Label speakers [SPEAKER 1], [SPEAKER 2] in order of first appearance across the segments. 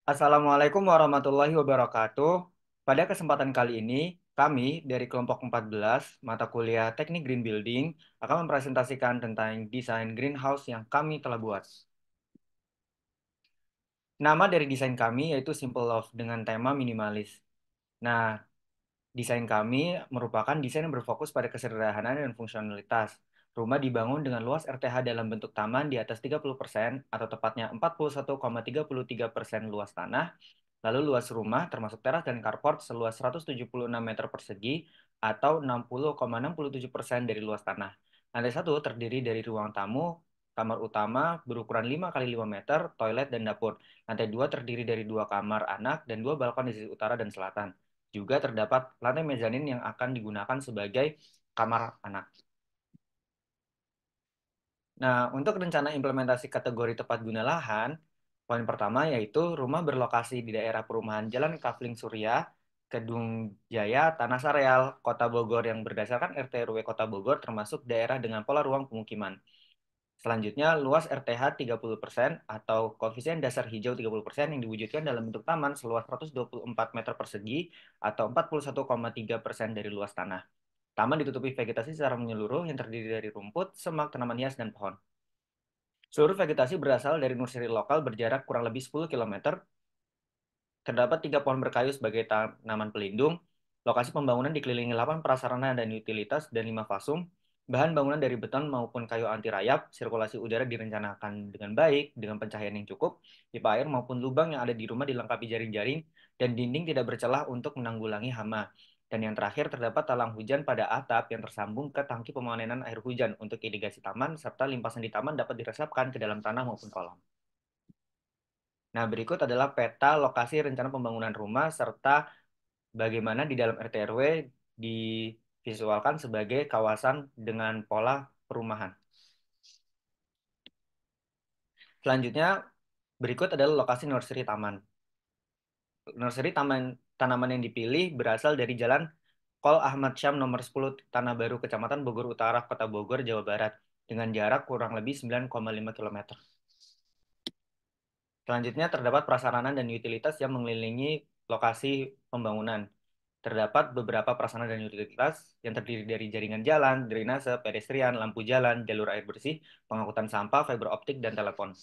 [SPEAKER 1] Assalamualaikum warahmatullahi wabarakatuh. Pada kesempatan kali ini, kami dari kelompok 14 mata kuliah Teknik Green Building akan mempresentasikan tentang desain greenhouse yang kami telah buat. Nama dari desain kami yaitu Simple Love dengan tema minimalis. Nah, desain kami merupakan desain yang berfokus pada kesederhanaan dan fungsionalitas. Rumah dibangun dengan luas RTH dalam bentuk taman di atas 30% atau tepatnya 41,33% luas tanah. Lalu luas rumah termasuk teras dan carport seluas 176 meter persegi atau 60,67% dari luas tanah. Lantai satu terdiri dari ruang tamu, kamar utama berukuran 5 kali 5 meter, toilet dan dapur. Lantai dua terdiri dari dua kamar anak dan dua balkon di sisi utara dan selatan. Juga terdapat lantai mezanin yang akan digunakan sebagai kamar anak. Nah, untuk rencana implementasi kategori tepat guna lahan, poin pertama yaitu rumah berlokasi di daerah perumahan Jalan Kafling Surya, Kedung Jaya, Tanah Sareal, Kota Bogor yang berdasarkan RT RW Kota Bogor termasuk daerah dengan pola ruang pemukiman. Selanjutnya, luas RTH 30% atau koefisien dasar hijau 30% yang diwujudkan dalam bentuk taman seluas 124 meter persegi atau 41,3% dari luas tanah. Taman ditutupi vegetasi secara menyeluruh yang terdiri dari rumput, semak, tanaman hias, dan pohon. Seluruh vegetasi berasal dari nursery lokal berjarak kurang lebih 10 kilometer. Terdapat 3 pohon berkayu sebagai tanaman pelindung. Lokasi pembangunan dikelilingi 8 prasarana dan utilitas dan 5 fasum. Bahan bangunan dari beton maupun kayu anti rayap. Sirkulasi udara direncanakan dengan baik, dengan pencahayaan yang cukup. Pipa air maupun lubang yang ada di rumah dilengkapi jaring-jaring, dan dinding tidak bercelah untuk menanggulangi hama. Dan yang terakhir, terdapat talang hujan pada atap yang tersambung ke tangki pemanenan air hujan untuk irigasi taman, serta limpasan di taman dapat diresapkan ke dalam tanah maupun kolam. Nah, berikut adalah peta lokasi rencana pembangunan rumah serta bagaimana di dalam RT RW divisualkan sebagai kawasan dengan pola perumahan. Selanjutnya, berikut adalah lokasi nursery taman. Nursery taman tanaman yang dipilih berasal dari Jalan Kol Ahmad Syam nomor 10 Tanah Baru, Kecamatan Bogor Utara, Kota Bogor, Jawa Barat, dengan jarak kurang lebih 9,5 km. Selanjutnya terdapat prasarana dan utilitas yang mengelilingi lokasi pembangunan. Terdapat beberapa prasarana dan utilitas yang terdiri dari jaringan jalan, drainase, pedestrian, lampu jalan, jalur air bersih, pengangkutan sampah, fiber optik, dan telepon.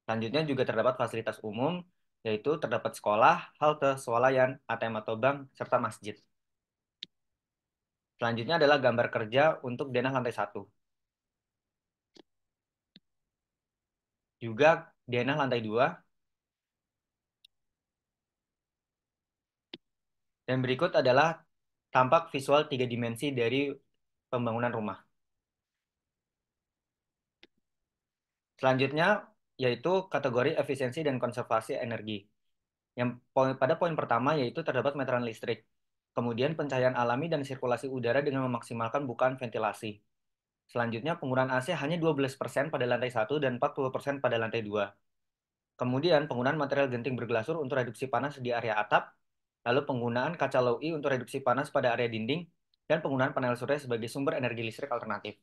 [SPEAKER 1] Selanjutnya juga terdapat fasilitas umum, yaitu terdapat sekolah, halte, swalayan, ATM atau bank, serta masjid. Selanjutnya adalah gambar kerja untuk denah lantai 1. Juga denah lantai 2. Dan berikut adalah tampak visual 3 dimensi dari pembangunan rumah. Selanjutnya yaitu kategori efisiensi dan konservasi energi. Pada poin pertama yaitu terdapat meteran listrik. Kemudian pencahayaan alami dan sirkulasi udara dengan memaksimalkan bukaan ventilasi. Selanjutnya penggunaan AC hanya 12% pada lantai 1 dan 40% pada lantai 2. Kemudian penggunaan material genting berglasur untuk reduksi panas di area atap. Lalu penggunaan kaca low E untuk reduksi panas pada area dinding. Dan penggunaan panel surya sebagai sumber energi listrik alternatif.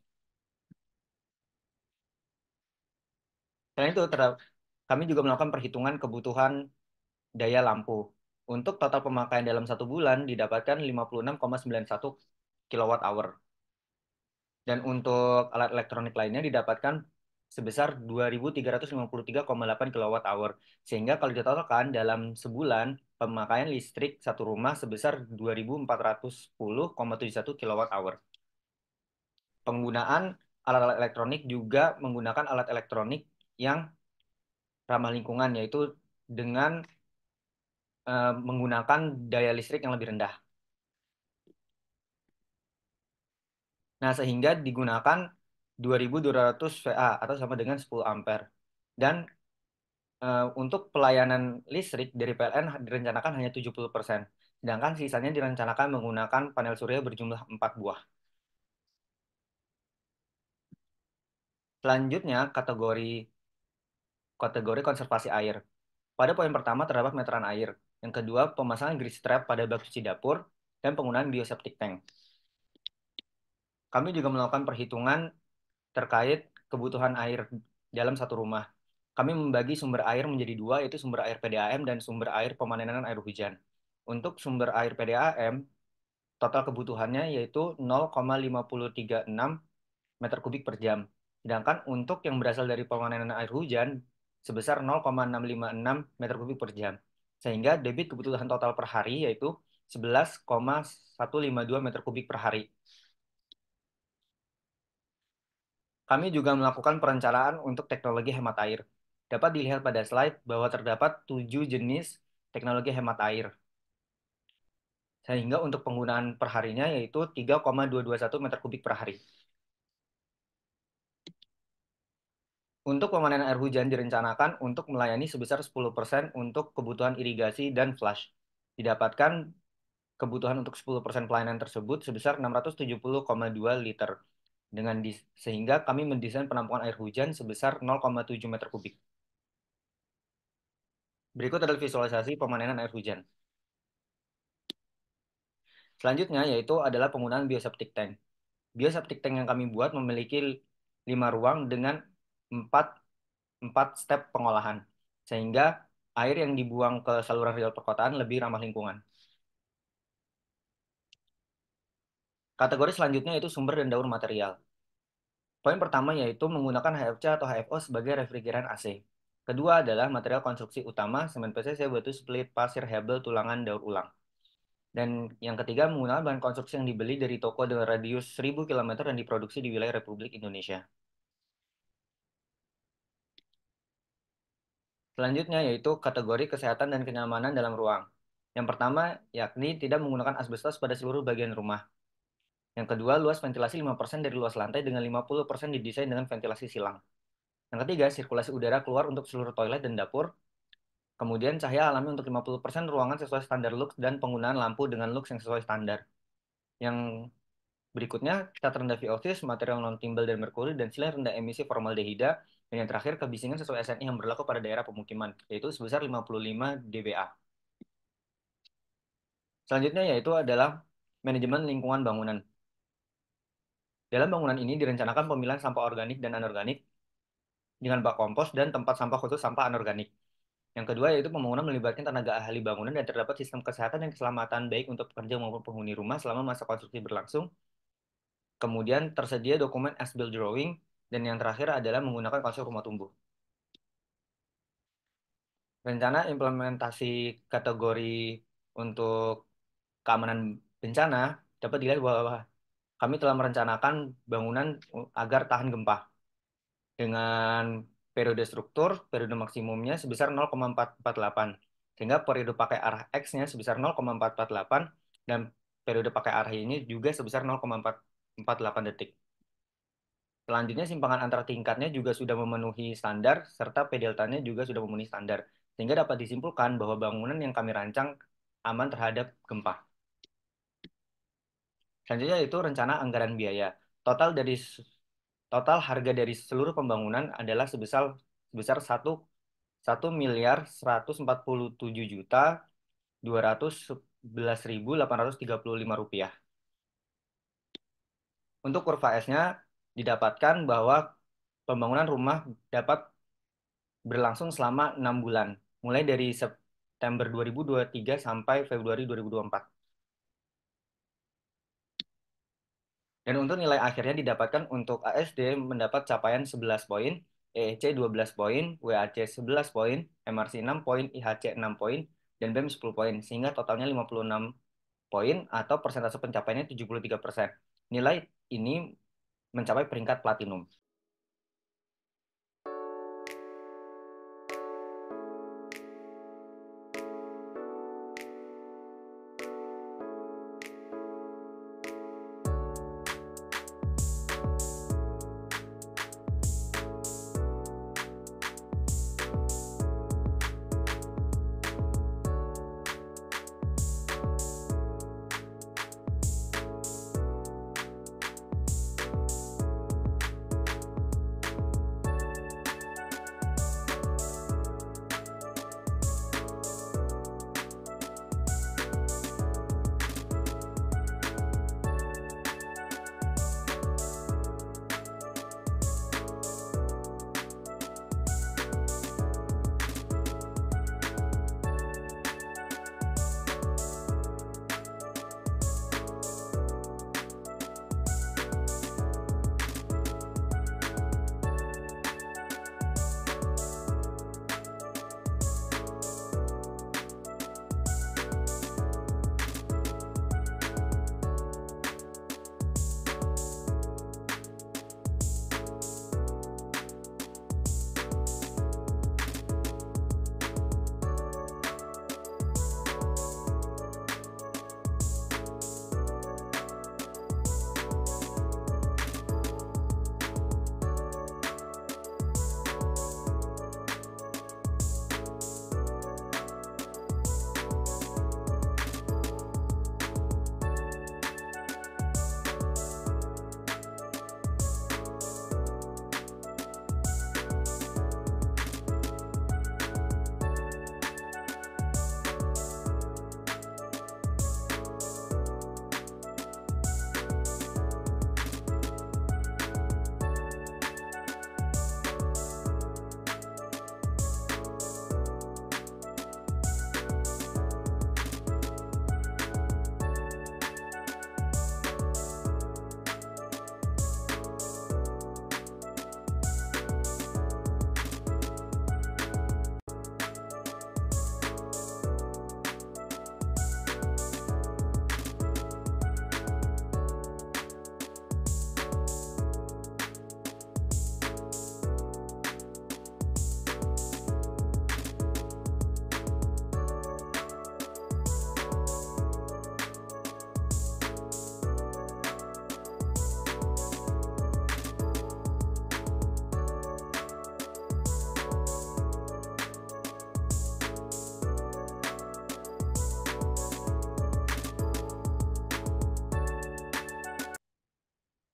[SPEAKER 1] Selain itu, kami juga melakukan perhitungan kebutuhan daya lampu. Untuk total pemakaian dalam 1 bulan didapatkan 56,91 kilowatt hour. Dan untuk alat elektronik lainnya didapatkan sebesar 2.353,8 kilowatt hour. Sehingga kalau ditotalkan dalam sebulan pemakaian listrik satu rumah sebesar 2.410,71 kilowatt hour. Penggunaan alat-alat elektronik juga menggunakan alat elektronik yang ramah lingkungan, yaitu dengan menggunakan daya listrik yang lebih rendah. Nah, sehingga digunakan 2.200 VA atau sama dengan 10 ampere. Dan untuk pelayanan listrik dari PLN direncanakan hanya 70%. Sedangkan sisanya direncanakan menggunakan panel surya berjumlah 4 buah. Selanjutnya, kategori konservasi air. Pada poin pertama terdapat meteran air. Yang kedua, pemasangan grease trap pada bak cuci dapur dan penggunaan bioseptic tank. Kami juga melakukan perhitungan terkait kebutuhan air dalam satu rumah. Kami membagi sumber air menjadi dua, yaitu sumber air PDAM dan sumber air pemanenan air hujan. Untuk sumber air PDAM, total kebutuhannya yaitu 0,5036 meter kubik per jam. Sedangkan untuk yang berasal dari pemanenan air hujan sebesar 0,656 meter kubik per jam. Sehingga debit kebutuhan total per hari yaitu 11,152 meter kubik per hari. Kami juga melakukan perencanaan untuk teknologi hemat air. Dapat dilihat pada slide bahwa terdapat 7 jenis teknologi hemat air. Sehingga untuk penggunaan perharinya yaitu 3,221 meter kubik per hari. Untuk pemanenan air hujan direncanakan untuk melayani sebesar 10% untuk kebutuhan irigasi dan flush. Didapatkan kebutuhan untuk 10% pelayanan tersebut sebesar 670,2 liter. Sehingga kami mendesain penampungan air hujan sebesar 0,7 meter kubik. Berikut adalah visualisasi pemanenan air hujan. Selanjutnya yaitu adalah penggunaan bioseptic tank. Bioseptic tank yang kami buat memiliki 5 ruang dengan 4 step pengolahan. Sehingga air yang dibuang ke saluran real perkotaan lebih ramah lingkungan. Kategori selanjutnya yaitu sumber dan daur material. Poin pertama yaitu menggunakan HFC atau HFO sebagai refrigeran AC. Kedua adalah material konstruksi utama, semen PCC, batu split, pasir, hebel, tulangan, daur ulang. Dan yang ketiga menggunakan bahan konstruksi yang dibeli dari toko dengan radius 1000 km dan diproduksi di wilayah Republik Indonesia. Selanjutnya yaitu kategori kesehatan dan kenyamanan dalam ruang. Yang pertama yakni tidak menggunakan asbestos pada seluruh bagian rumah. Yang kedua, luas ventilasi 5% dari luas lantai dengan 50% didesain dengan ventilasi silang. Yang ketiga, sirkulasi udara keluar untuk seluruh toilet dan dapur. Kemudian, cahaya alami untuk 50% ruangan sesuai standar lux dan penggunaan lampu dengan lux yang sesuai standar. Yang berikutnya, cat rendah VOC, material non-timbal dan merkuri, dan silang rendah emisi formaldehida. Dan yang terakhir, kebisingan sesuai SNI yang berlaku pada daerah pemukiman, yaitu sebesar 55 dBA. Selanjutnya yaitu adalah manajemen lingkungan bangunan. Dalam bangunan ini direncanakan pemilihan sampah organik dan anorganik dengan bak kompos dan tempat sampah khusus sampah anorganik. Yang kedua yaitu pembangunan melibatkan tenaga ahli bangunan dan terdapat sistem kesehatan dan keselamatan baik untuk pekerja maupun penghuni rumah selama masa konstruksi berlangsung. Kemudian tersedia dokumen as-built drawing dan yang terakhir adalah menggunakan konsep rumah tumbuh. Rencana implementasi kategori untuk keamanan bencana dapat dilihat bahwa kami telah merencanakan bangunan agar tahan gempa dengan periode struktur, periode maksimumnya sebesar 0,448. Sehingga periode pakai arah X-nya sebesar 0,448 dan periode pakai arah ini juga sebesar 0,448 detik. Selanjutnya simpangan antar tingkatnya juga sudah memenuhi standar serta P deltanya juga sudah memenuhi standar. Sehingga dapat disimpulkan bahwa bangunan yang kami rancang aman terhadap gempa. Selanjutnya itu rencana anggaran biaya. Total harga dari seluruh pembangunan adalah sebesar 1.147.211.835 rupiah. Untuk kurva S-nya didapatkan bahwa pembangunan rumah dapat berlangsung selama 6 bulan, mulai dari September 2023 sampai Februari 2024. Dan untuk nilai akhirnya didapatkan untuk ASD mendapat capaian 11 poin, EEC 12 poin, WAC 11 poin, MRC 6 poin, IHC 6 poin, dan BEM 10 poin, sehingga totalnya 56 poin atau persentase pencapaiannya 73%. Nilai ini mencapai peringkat platinum.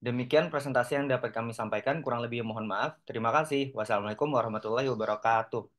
[SPEAKER 1] Demikian presentasi yang dapat kami sampaikan, kurang lebih mohon maaf. Terima kasih. Wassalamualaikum warahmatullahi wabarakatuh.